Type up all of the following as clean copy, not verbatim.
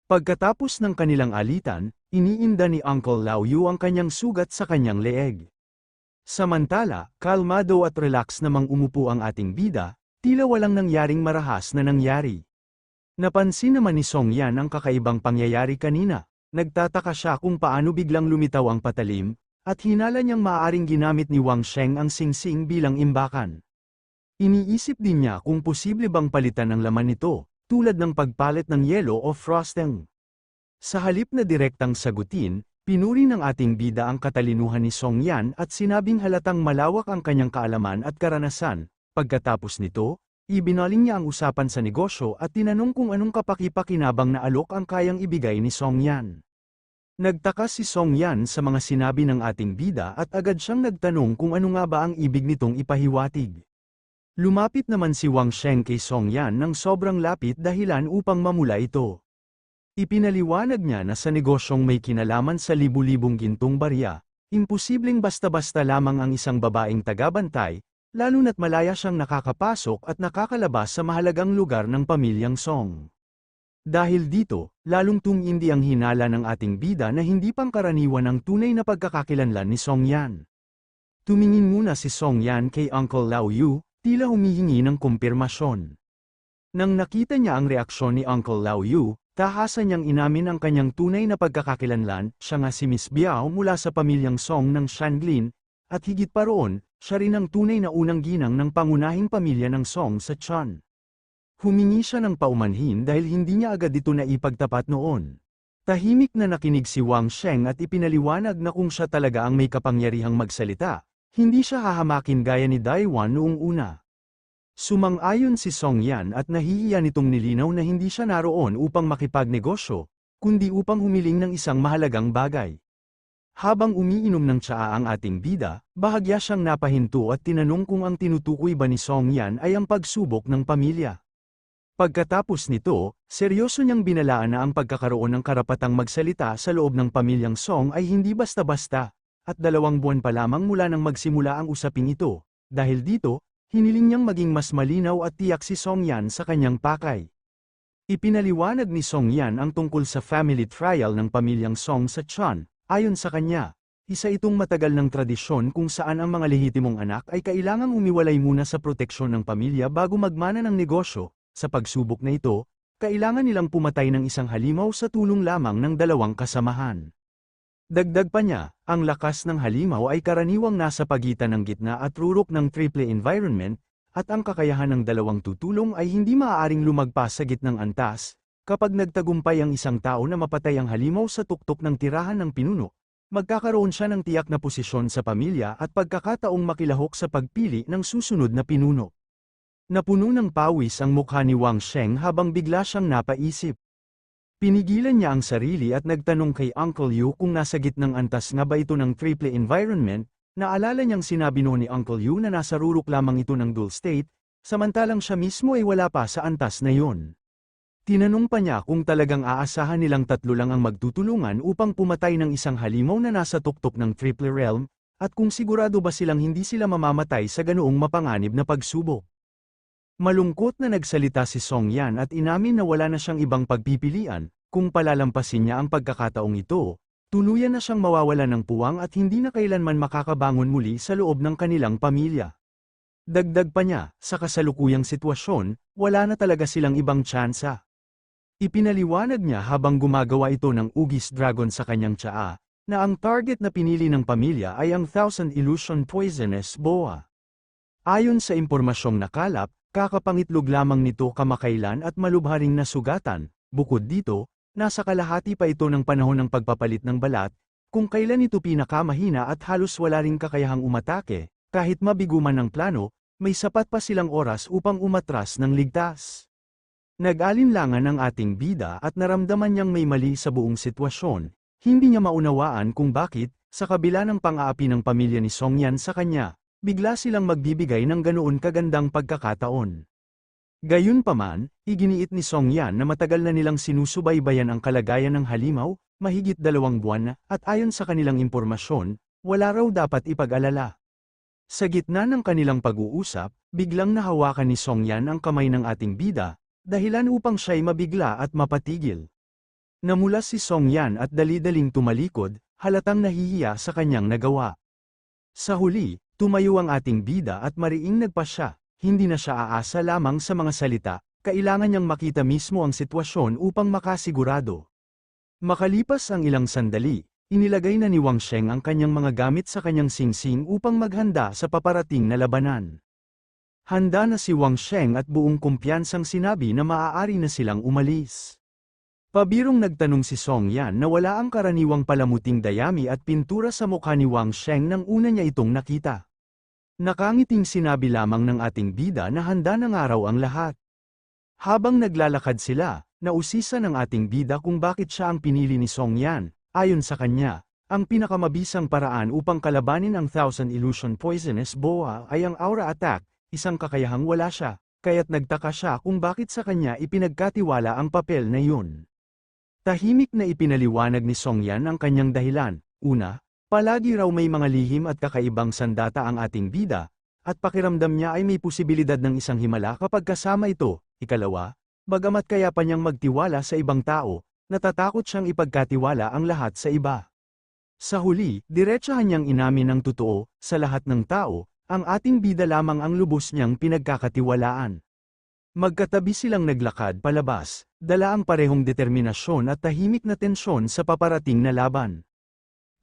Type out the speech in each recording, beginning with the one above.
Pagkatapos ng kanilang alitan, iniinda ni Uncle Laoyu ang kanyang sugat sa kanyang leeg. Samantala, kalmado at relax namang umupo ang ating bida, tila walang nangyaring marahas na nangyari. Napansin naman ni Song Yan ang kakaibang pangyayari kanina. Nagtataka siya kung paano biglang lumitaw ang patalim, at hinala niyang maaaring ginamit ni Wang Sheng ang singsing bilang imbakan. Iniisip din niya kung posible bang palitan ang laman nito, tulad ng pagpalit ng yelo o frosting. Sa halip na direktang sagutin, pinuri ng ating bida ang katalinuhan ni Song Yan at sinabing halatang malawak ang kanyang kaalaman at karanasan. Pagkatapos nito, ibinaling niya ang usapan sa negosyo at tinanong kung anong kapaki-pakinabang na alok ang kayang ibigay ni Song Yan. Nagtaka si Song Yan sa mga sinabi ng ating bida at agad siyang nagtanong kung ano nga ba ang ibig nitong ipahiwatig. Lumapit naman si Wang Sheng kay Song Yan ng sobrang lapit dahilan upang mamula ito. Ipinaliwanag niya na sa negosyong may kinalaman sa libu-libong gintong barya, imposibleng basta-basta lamang ang isang babaeng tagabantay, lalo na't malaya siyang nakakapasok at nakakalabas sa mahalagang lugar ng pamilyang Song. Dahil dito, lalong tumindi ang hinala ng ating bida na hindi pangkaraniwan ang tunay na pagkakakilanlan ni Song Yan. Tumingin muna si Song Yan kay Uncle Laoyu, tila humihingi ng kumpirmasyon. Nang nakita niya ang reaksyon ni Uncle Laoyu, tahasan niyang inamin ang kanyang tunay na pagkakakilanlan, siya nga si Miss Biao mula sa pamilyang Song ng Shanglin, at higit pa roon, siya rin ang tunay na unang ginang ng pangunahing pamilya ng Song sa Chan. Humingi siya ng paumanhin dahil hindi niya agad ito naipagtapat noon. Tahimik na nakinig si Wang Sheng at ipinaliwanag na kung siya talaga ang may kapangyarihang magsalita, hindi siya hahamakin gaya ni Daiwan noong una. Sumang-ayon si Song Yan at nahihiya nitong nilinaw na hindi siya naroon upang makipagnegosyo, kundi upang humiling ng isang mahalagang bagay. Habang umiinom ng tsaa ang ating bida, bahagya siyang napahinto at tinanong kung ang tinutukoy ba ni Song Yan ay ang pagsubok ng pamilya. Pagkatapos nito, seryoso niyang binalaan na ang pagkakaroon ng karapatang magsalita sa loob ng pamilyang Song ay hindi basta-basta, at 2 buwan pa lamang mula nang magsimula ang usaping ito. Dahil dito, hiniling niyang maging mas malinaw at tiyak si Song Yan sa kanyang pakay. Ipinaliwanag ni Song Yan ang tungkol sa family trial ng pamilyang Song sa Chan. Ayon sa kanya, isa itong matagal ng tradisyon kung saan ang mga lehitimong anak ay kailangang umiwalay muna sa proteksyon ng pamilya bago magmana ng negosyo. Sa pagsubok na ito, kailangan nilang pumatay ng isang halimaw sa tulong lamang ng 2 kasamahan. Dagdag pa niya, ang lakas ng halimaw ay karaniwang nasa pagitan ng gitna at rurok ng triple environment, at ang kakayahan ng 2 tutulong ay hindi maaaring lumagpas sa gitnang antas. Kapag nagtagumpay ang isang tao na mapatay ang halimaw sa tuktok ng tirahan ng pinuno, magkakaroon siya ng tiyak na posisyon sa pamilya at pagkakataong makilahok sa pagpili ng susunod na pinuno. Napuno ng pawis ang mukha ni Wang Sheng habang bigla siyang napaisip. Pinigilan niya ang sarili at nagtanong kay Uncle Yu kung nasa gitnang antas nga ba ito ng triple environment. Naalala niyang sinabi noon ni Uncle Yu na nasa rurok lamang ito ng dual state, samantalang siya mismo ay wala pa sa antas na yon. Tinanong pa niya kung talagang aasahan nilang 3 lang ang magtutulungan upang pumatay ng isang halimaw na nasa tuktok ng triple realm, at kung sigurado ba silang hindi sila mamamatay sa ganoong mapanganib na pagsubok. Malungkot na nagsalita si Song Yan at inamin na wala na siyang ibang pagpipilian, kung palalampasin niya ang pagkakataong ito, tuluyan na siyang mawawala ng puwang at hindi na kailanman makakabangon muli sa loob ng kanilang pamilya. Dagdag pa niya, sa kasalukuyang sitwasyon, wala na talaga silang ibang tsansa. Ipinaliwanag niya habang gumagawa ito ng ugis dragon sa kanyang tsaa, na ang target na pinili ng pamilya ay ang Thousand Illusion Poisonous Boa. Ayon sa impormasyong nakalap, kakapangitlog lamang nito kamakailan at malubharing nasugatan. Bukod dito, nasa kalahati pa ito ng panahon ng pagpapalit ng balat, kung kailan ito pinakamahina at halos wala ring kakayahang umatake. Kahit mabigo man ang plano, may sapat pa silang oras upang umatras ng ligtas. Nag-alinlangan ang ating bida at naramdaman niyang may mali sa buong sitwasyon. Hindi niya maunawaan kung bakit, sa kabila ng pang-aapi ng pamilya ni Song Yan sa kanya, bigla silang magbibigay ng ganoon kagandang pagkakataon. Gayunpaman, iginiit ni Song Yan na matagal na nilang sinusubaybayan ang kalagayan ng halimaw, mahigit 2 buwan na, at ayon sa kanilang impormasyon, wala raw dapat ipag-alala. Sa gitna ng kanilang pag-uusap, biglang nahawakan ni Song Yan ang kamay ng ating bida, dahilan upang siya'y mabigla at mapatigil. Namula si Song Yan at dali-daling tumalikod, halatang nahihiya sa kanyang nagawa. Sa huli, tumayo ang ating bida at mariing nagpasya, hindi na siya aasa lamang sa mga salita, kailangan niyang makita mismo ang sitwasyon upang makasigurado. Makalipas ang ilang sandali, inilagay na ni Wang Sheng ang kanyang mga gamit sa kanyang singsing upang maghanda sa paparating na labanan. Handa na si Wang Sheng at buong kumpiyansang sinabi na maaari na silang umalis. Pabirong nagtanong si Song Yan na wala ang karaniwang palamuting dayami at pintura sa mukha ni Wang Sheng nang una niya itong nakita. Nakangiting sinabi lamang ng ating bida na handa ng araw ang lahat. Habang naglalakad sila, nausisa ng ating bida kung bakit siya ang pinili ni Song Yan. Ayon sa kanya, ang pinakamabisang paraan upang kalabanin ang Thousand Illusion Poisonous Boa ay ang aura attack, isang kakayahang wala siya, kaya't nagtaka siya kung bakit sa kanya ipinagkatiwala ang papel na yun. Tahimik na ipinaliwanag ni Song Yan ang kanyang dahilan. Una, palagi raw may mga lihim at kakaibang sandata ang ating bida, at pakiramdam niya ay may posibilidad ng isang himala kapag kasama ito. Ikalawa, bagamat kaya pa niyang magtiwala sa ibang tao, natatakot siyang ipagkatiwala ang lahat sa iba. Sa huli, diretsahan niyang inamin ng totoo, sa lahat ng tao, ang ating bida lamang ang lubos niyang pinagkakatiwalaan. Magkatabi silang naglakad palabas, dala ang parehong determinasyon at tahimik na tensyon sa paparating na laban.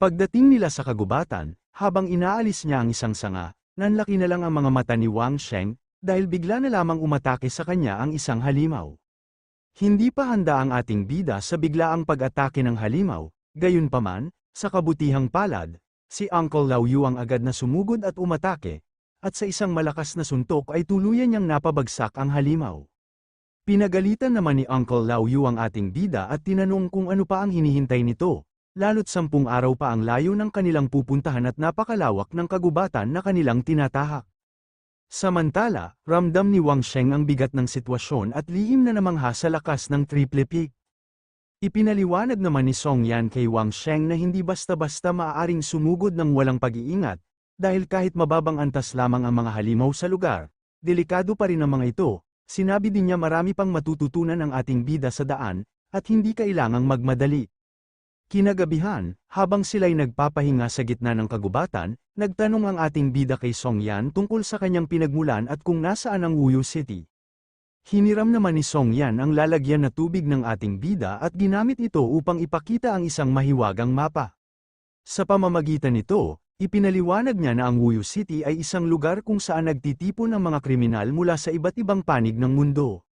Pagdating nila sa kagubatan, habang inaalis niya ang isang sanga, nanlaki na lang ang mga mata ni Wang Sheng, dahil bigla na lamang umatake sa kanya ang isang halimaw. Hindi pa handa ang ating bida sa biglaang pag-atake ng halimaw, gayunpaman, sa kabutihang palad, si Uncle Lao Yu ang agad na sumugod at umatake, at sa isang malakas na suntok ay tuluyan niyang napabagsak ang halimaw. Pinagalitan naman ni Uncle Lao Yu ang ating bida at tinanong kung ano pa ang hinihintay nito, lalo't 10 araw pa ang layo ng kanilang pupuntahan at napakalawak ng kagubatan na kanilang tinatahak. Samantala, ramdam ni Wang Sheng ang bigat ng sitwasyon at lihim na namangha sa lakas ng triple peak. Ipinaliwanag naman ni Song Yan kay Wang Sheng na hindi basta-basta maaaring sumugod ng walang pag-iingat, dahil kahit mababang antas lamang ang mga halimaw sa lugar, delikado pa rin ang mga ito. Sinabi din niya marami pang matututunan ang ating bida sa daan, at hindi kailangang magmadali. Kinagabihan, habang sila'y nagpapahinga sa gitna ng kagubatan, nagtanong ang ating bida kay Song Yan tungkol sa kanyang pinagmulan at kung nasaan ang Wuyu City. Hiniram naman ni Song Yan ang lalagyan na tubig ng ating bida at ginamit ito upang ipakita ang isang mahiwagang mapa. Sa pamamagitan nito, ipinaliwanag niya na ang Wuyu City ay isang lugar kung saan nagtitipon ang mga kriminal mula sa iba't ibang panig ng mundo.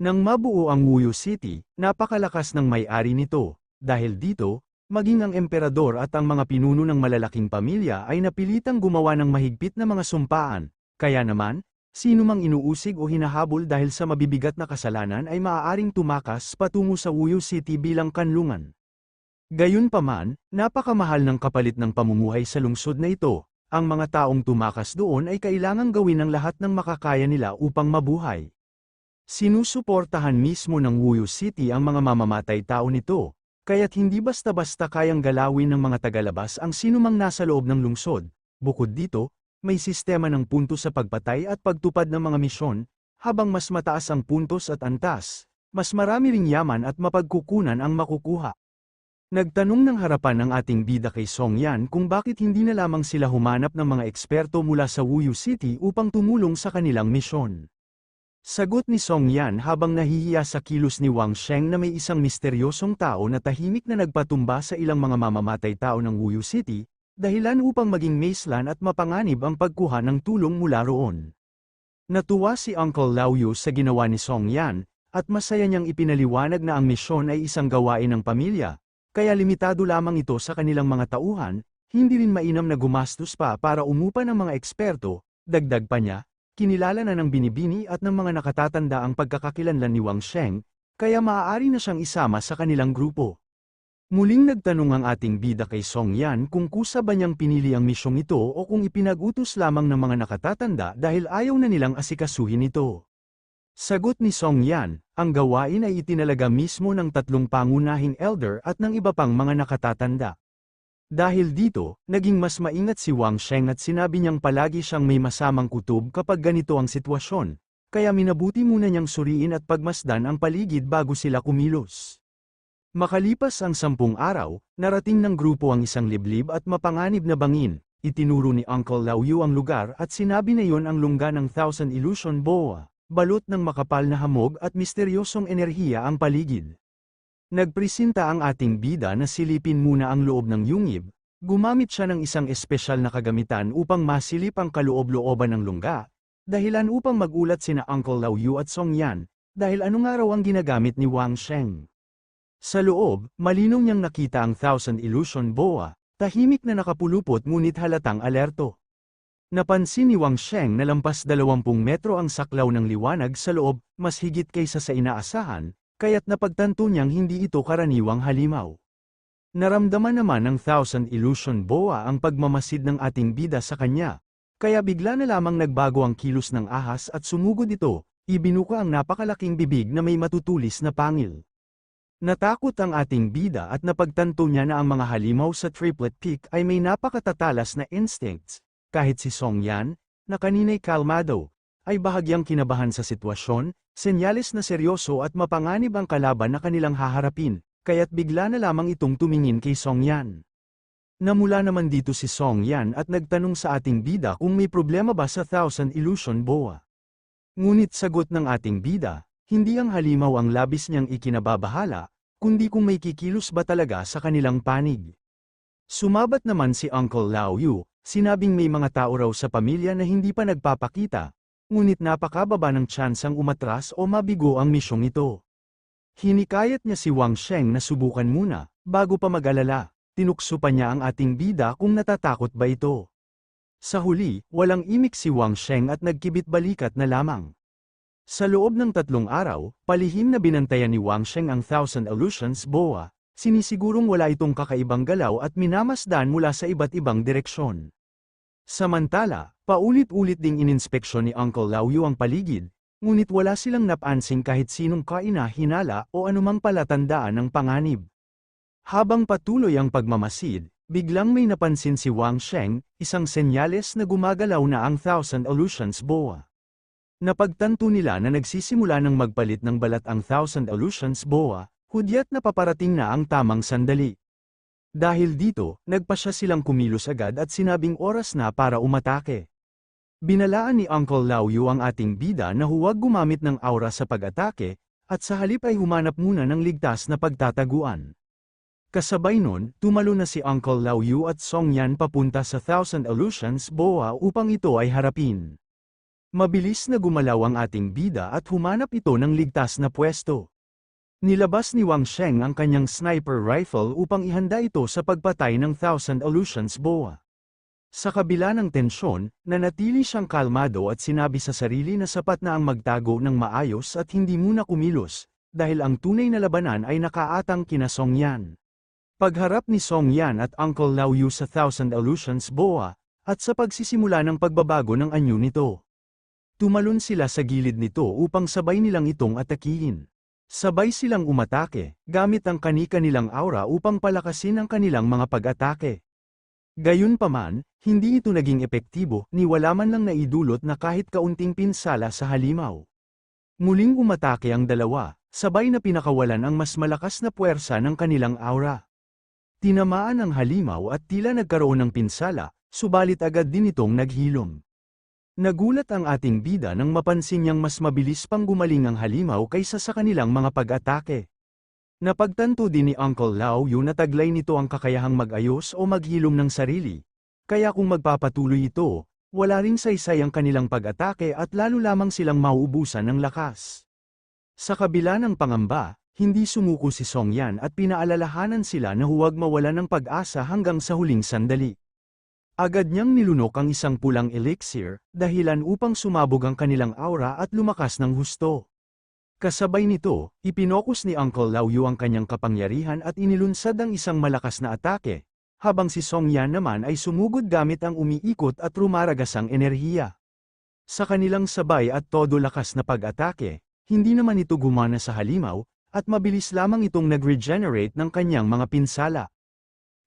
Nang mabuo ang Wuyu City, napakalakas ng may-ari nito. Dahil dito, maging ang emperador at ang mga pinuno ng malalaking pamilya ay napilitang gumawa ng mahigpit na mga sumpaan, kaya naman, sino mang inuusig o hinahabol dahil sa mabibigat na kasalanan ay maaaring tumakas patungo sa Wuyu City bilang kanlungan. Gayunpaman, napakamahal ng kapalit ng pamumuhay sa lungsod na ito, ang mga taong tumakas doon ay kailangang gawin ang lahat ng makakaya nila upang mabuhay. Sinusuportahan mismo ng Wuyu City ang mga mamamatay tao nito. Kaya't hindi basta-basta kayang galawin ng mga tagalabas ang sinumang nasa loob ng lungsod. Bukod dito, may sistema ng puntos sa pagpatay at pagtupad ng mga misyon, habang mas mataas ang puntos at antas, mas marami ring yaman at mapagkukunan ang makukuha. Nagtanong ng harapan ng ating bida kay Song Yan kung bakit hindi na lamang sila humanap ng mga eksperto mula sa Wuyu City upang tumulong sa kanilang misyon. Sagot ni Song Yan habang nahihiya sa kilos ni Wang Sheng na may isang misteryosong tao na tahimik na nagpatumba sa ilang mga mamamatay tao ng Wuyu City, dahilan upang maging maislan at mapanganib ang pagkuha ng tulong mula roon. Natuwa si Uncle Lao Yu sa ginawa ni Song Yan, at masaya niyang ipinaliwanag na ang misyon ay isang gawain ng pamilya, kaya limitado lamang ito sa kanilang mga tauhan, hindi rin mainam na gumastos pa para umupa ng mga eksperto, dagdag pa niya. Kinilala na ng binibini at ng mga nakatatanda ang pagkakakilanlan ni Wang Sheng, kaya maaari na siyang isama sa kanilang grupo. Muling nagtanong ang ating bida kay Song Yan kung kusa ba niyang pinili ang misyong ito o kung ipinag-utos lamang ng mga nakatatanda dahil ayaw na nilang asikasuhin ito. Sagot ni Song Yan, ang gawain ay itinalaga mismo ng 3 pangunahing elder at ng iba pang mga nakatatanda. Dahil dito, naging mas maingat si Wang Sheng at sinabi niyang palagi siyang may masamang kutob kapag ganito ang sitwasyon, kaya minabuti muna niyang suriin at pagmasdan ang paligid bago sila kumilos. Makalipas ang 10 araw, narating ng grupo ang isang liblib at mapanganib na bangin. Itinuro ni Uncle Lauyu ang lugar at sinabi na iyon ang lungga ng Thousand Illusion Boa. Balot ng makapal na hamog at misteryosong enerhiya ang paligid. Nagpresenta ang ating bida na silipin muna ang loob ng yungib. Gumamit siya ng isang espesyal na kagamitan upang masilip ang kaloob-looban ng lungga, dahilan upang magulat sina Uncle Lauyu at Song Yan, dahil anong araw ang ginagamit ni Wang Sheng. Sa loob, malinaw niyang nakita ang Thousand Illusion Boa, tahimik na nakapulupot ngunit halatang alerto. Napansin ni Wang Sheng na lampas 20 metro ang saklaw ng liwanag sa loob, mas higit kaysa sa inaasahan, kaya't napagtanto niyang hindi ito karaniwang halimaw. Naramdaman naman ng Thousand Illusion Boa ang pagmamasid ng ating bida sa kanya, kaya bigla na lamang nagbago ang kilos ng ahas at sumugod ito, ibinuka ang napakalaking bibig na may matutulis na pangil. Natakot ang ating bida at napagtanto niya na ang mga halimaw sa Triplet Peak ay may napakatatalas na instincts. Kahit si Song Yan, na kanina'y kalmado, ay bahagyang kinabahan sa sitwasyon, senyales na seryoso at mapanganib ang kalaban na kanilang haharapin, kaya't bigla na lamang itong tumingin kay Song Yan. Namula naman dito si Song Yan at nagtanong sa ating bida kung may problema ba sa Thousand Illusion Boa. Ngunit sagot ng ating bida, hindi ang halimaw ang labis niyang ikinababahala, kundi kung may kikilos ba talaga sa kanilang panig. Sumabat naman si Uncle Lauyu. Sinabing may mga tao raw sa pamilya na hindi pa nagpapakita, ngunit napakababa ng tsansang umatras o mabigo ang misyong ito. Hinikayat niya si Wang Sheng na subukan muna, bago pa mag-alala, tinukso pa niya ang ating bida kung natatakot ba ito. Sa huli, walang imik si Wang Sheng at nagkibit balikat na lamang. Sa loob ng 3 araw, palihim na binantayan ni Wang Sheng ang Thousand Illusions Boa, sinisigurong wala itong kakaibang galaw at minamasdan mula sa iba't ibang direksyon. Samantala, paulit-ulit ding ininspeksyon ni Uncle Lauyu ang paligid, ngunit wala silang napansin kahit sinong kaina-hinala o anumang palatandaan ng panganib. Habang patuloy ang pagmamasid, biglang may napansin si Wang Sheng, isang senyales na gumagalaw na ang Thousand Illusions Boa. Napagtanto nila na nagsisimula ng magpalit ng balat ang Thousand Illusions Boa, hudyat na paparating na ang tamang sandali. Dahil dito, nagpasya silang kumilos agad at sinabing oras na para umatake. Binalaan ni Uncle Lauyu ang ating bida na huwag gumamit ng aura sa pag-atake, at sa halip ay humanap muna ng ligtas na pagtataguan. Kasabay nun, tumalo na si Uncle Lauyu at Song Yan papunta sa Thousand Illusions Boa upang ito ay harapin. Mabilis na gumalaw ang ating bida at humanap ito ng ligtas na pwesto. Nilabas ni Wang Sheng ang kanyang sniper rifle upang ihanda ito sa pagpatay ng Thousand Illusions Boa. Sa kabila ng tensyon, nanatili siyang kalmado at sinabi sa sarili na sapat na ang magtago ng maayos at hindi muna kumilos, dahil ang tunay na labanan ay nakaatang kina Song Yan. Pagharap ni Song Yan at Uncle Lauyu sa Thousand Illusions Boa, at sa pagsisimula ng pagbabago ng anyo nito. Tumalon sila sa gilid nito upang sabay nilang itong atakihin. Sabay silang umatake, gamit ang kani-kanilang aura upang palakasin ang kanilang mga pag-atake. Gayunpaman, hindi ito naging epektibo, ni wala man lang naidulot na kahit kaunting pinsala sa halimaw. Muling umatake ang dalawa, sabay na pinakawalan ang mas malakas na puwersa ng kanilang aura. Tinamaan ang halimaw at tila nagkaroon ng pinsala, subalit agad din itong naghilom. Nagulat ang ating bida nang mapansin niyang mas mabilis pang gumaling ang halimaw kaysa sa kanilang mga pag-atake. Napagtanto din ni Uncle Lauyu na taglay nito ang kakayahang mag-ayos o maghilom ng sarili, kaya kung magpapatuloy ito, wala ring saysay ang kanilang pag-atake at lalo lamang silang mauubusan ng lakas. Sa kabila ng pangamba, hindi sumuko si Song Yan at pinaalalahanan sila na huwag mawalan ng pag-asa hanggang sa huling sandali. Agad niyang nilunok ang isang pulang elixir, dahilan upang sumabog ang kanilang aura at lumakas ng husto. Kasabay nito, ipinokus ni Uncle Lauyu ang kanyang kapangyarihan at inilunsad ang isang malakas na atake, habang si Song Yan naman ay sumugod gamit ang umiikot at rumaragasang enerhiya. Sa kanilang sabay at todo lakas na pag-atake, hindi naman ito gumana sa halimaw, at mabilis lamang itong nag-regenerate ng kanyang mga pinsala.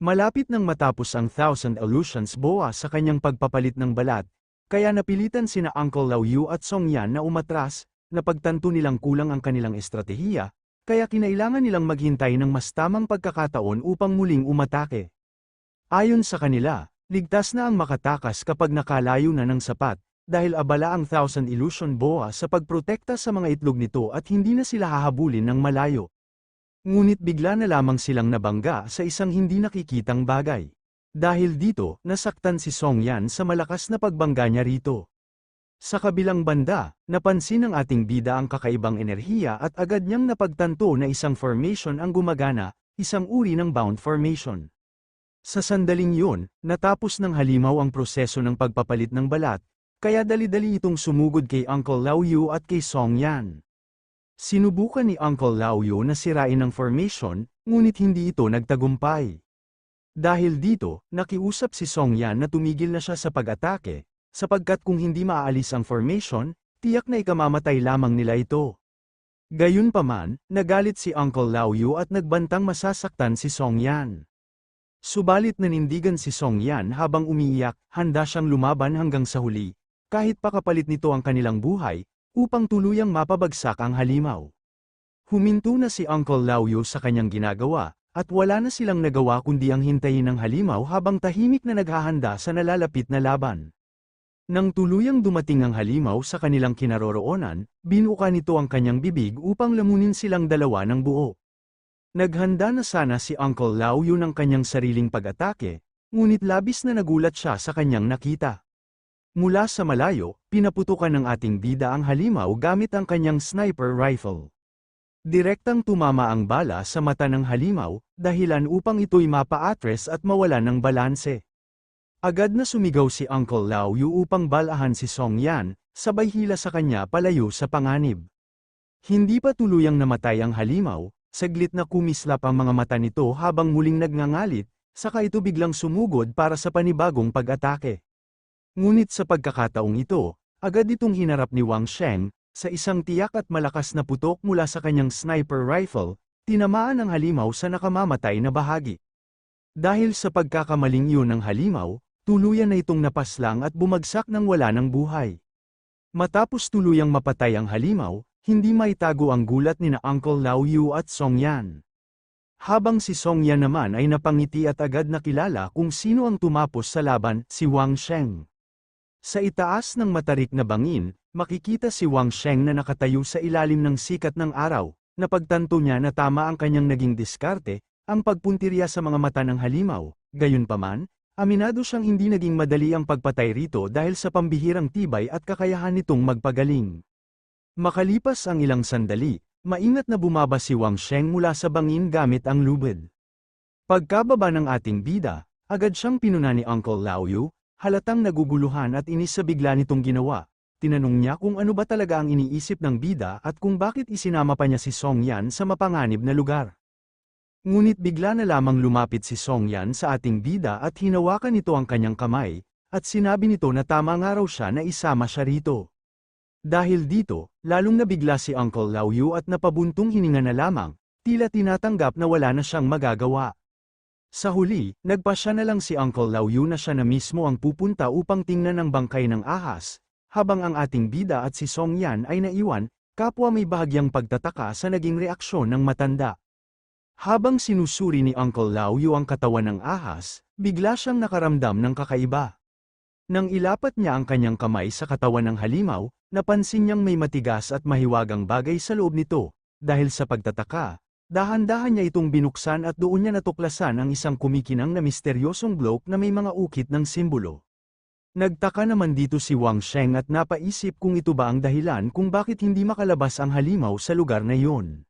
Malapit nang matapos ang Thousand Illusions Boa sa kanyang pagpapalit ng balat, kaya napilitan sina Uncle Lauyu at Song Yan na umatras, napagtanto nilang kulang ang kanilang estratehiya, kaya kinailangan nilang maghintay ng mas tamang pagkakataon upang muling umatake. Ayon sa kanila, ligtas na ang makatakas kapag nakalayo na ng sapat, dahil abala ang Thousand Illusion Boa sa pagprotekta sa mga itlog nito at hindi na sila hahabulin ng malayo. Ngunit bigla na lamang silang nabangga sa isang hindi nakikitang bagay. Dahil dito, nasaktan si Song Yan sa malakas na pagbangga niya rito. Sa kabilang banda, napansin ng ating bida ang kakaibang enerhiya at agad niyang napagtanto na isang formation ang gumagana, isang uri ng bound formation. Sa sandaling yun, natapos ng halimaw ang proseso ng pagpapalit ng balat, kaya dali-dali itong sumugod kay Uncle Lao Yu at kay Song Yan. Sinubukan ni Uncle Lao Yu na sirain ang formation, ngunit hindi ito nagtagumpay. Dahil dito, nakiusap si Song Yan na tumigil na siya sa pag-atake, sapagkat kung hindi maaalis ang formation, tiyak na ikamamatay lamang nila ito. Gayunpaman, nagalit si Uncle Lao Yu at nagbantang masasaktan si Song Yan. Subalit nanindigan si Song Yan habang umiiyak, handa siyang lumaban hanggang sa huli, kahit pakapalit nito ang kanilang buhay, upang tuluyang mapabagsak ang halimaw. Huminto na si Uncle Lao Yu sa kanyang ginagawa, at wala na silang nagawa kundi ang hintayin ng halimaw habang tahimik na naghahanda sa nalalapit na laban. Nang tuluyang dumating ang halimaw sa kanilang kinaroroonan, binuka nito ang kanyang bibig upang lamunin silang dalawa ng buo. Naghanda na sana si Uncle Lao Yu ng kanyang sariling pag-atake, ngunit labis na nagulat siya sa kanyang nakita. Mula sa malayo, pinaputukan ng ating bida ang halimaw gamit ang kanyang sniper rifle. Direktang tumama ang bala sa mata ng halimaw, dahilan upang ito'y mapa-atres at mawalan ng balanse. Agad na sumigaw si Uncle Lao Yu upang balahan si Song Yan, sabay hila sa kanya palayo sa panganib. Hindi pa tuluyang namatay ang halimaw, saglit na kumislap ang mga mata nito habang muling nagngangalit, saka ito biglang sumugod para sa panibagong pag-atake. Ngunit sa pagkakataong ito, agad itong hinarap ni Wang Sheng, sa isang tiyak at malakas na putok mula sa kanyang sniper rifle, tinamaan ang halimaw sa nakamamatay na bahagi. Dahil sa pagkakamaling iyon ng halimaw, tuluyan na itong napaslang at bumagsak nang wala ng buhay. Matapos tuluyang mapatay ang halimaw, hindi maitago ang gulat ni na Uncle Lao Yu at Song Yan. Habang si Song Yan naman ay napangiti at agad nakilala kung sino ang tumapos sa laban, si Wang Sheng. Sa itaas ng matarik na bangin, makikita si Wang Sheng na nakatayo sa ilalim ng sikat ng araw, napagtanto niya na tama ang kanyang naging diskarte, ang pagpuntirya sa mga mata ng halimaw. Gayunpaman, aminado siyang hindi naging madali ang pagpatay rito dahil sa pambihirang tibay at kakayahan nitong magpagaling. Makalipas ang ilang sandali, maingat na bumaba si Wang Sheng mula sa bangin gamit ang lubid. Pagkababa ng ating bida, agad siyang pinuna ni Uncle Lao Yu, halatang naguguluhan at inis sa bigla nitong ginawa. Tinanong niya kung ano ba talaga ang iniisip ng bida at kung bakit isinama pa niya si Song Yan sa mapanganib na lugar. Ngunit bigla na lamang lumapit si Song Yan sa ating bida at hinawakan nito ang kanyang kamay, at sinabi nito na tama nga raw siya na isama siya rito. Dahil dito, lalong nabigla si Uncle Lao Yu at napabuntong hininga na lamang, tila tinatanggap na wala na siyang magagawa. Sa huli, nagpasya na lang si Uncle Lao Yu na siya na mismo ang pupunta upang tingnan ang bangkay ng ahas, habang ang ating bida at si Song Yan ay naiwan, kapwa may bahagyang pagtataka sa naging reaksyon ng matanda. Habang sinusuri ni Uncle Lao Yu ang katawan ng ahas, bigla siyang nakaramdam ng kakaiba. Nang ilapat niya ang kanyang kamay sa katawan ng halimaw, napansin niyang may matigas at mahiwagang bagay sa loob nito. Dahil sa pagtataka, dahan-dahan niya itong binuksan at doon niya natuklasan ang isang kumikinang na misteryosong globe na may mga ukit ng simbolo. Nagtaka naman dito si Wang Sheng at napaisip kung ito ba ang dahilan kung bakit hindi makalabas ang halimaw sa lugar na iyon.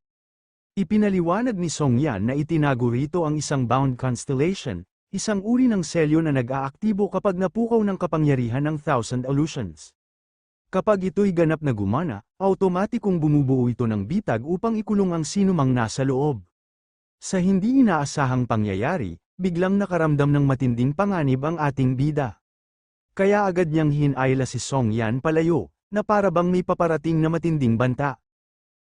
Ipinaliwanag ni Song Yan na itinago rito ang isang bound constellation, isang uri ng selyo na nag-aaktibo kapag napukaw ng kapangyarihan ng Thousand Illusions. Kapag ito'y ganap na gumana, automatikong bumubuo ito ng bitag upang ikulong ang sinumang nasa loob. Sa hindi inaasahang pangyayari, biglang nakaramdam ng matinding panganib ang ating bida. Kaya agad niyang hinayla si Song Yan palayo, na para bang may paparating na matinding banta.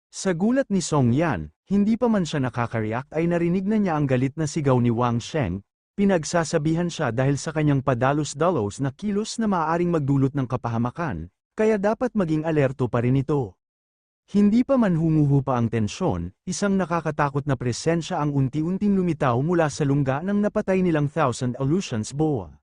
Sa gulat ni Song Yan, hindi pa man siya nakaka-react ay narinig na niya ang galit na sigaw ni Wang Sheng, pinagsasabihan siya dahil sa kanyang padalos-dalos na kilos na maaaring magdulot ng kapahamakan, kaya dapat maging alerto pa rin ito. Hindi pa man humuhupa ang tensyon, isang nakakatakot na presensya ang unti-unting lumitaw mula sa lungga ng napatay nilang Thousand Illusions Boa.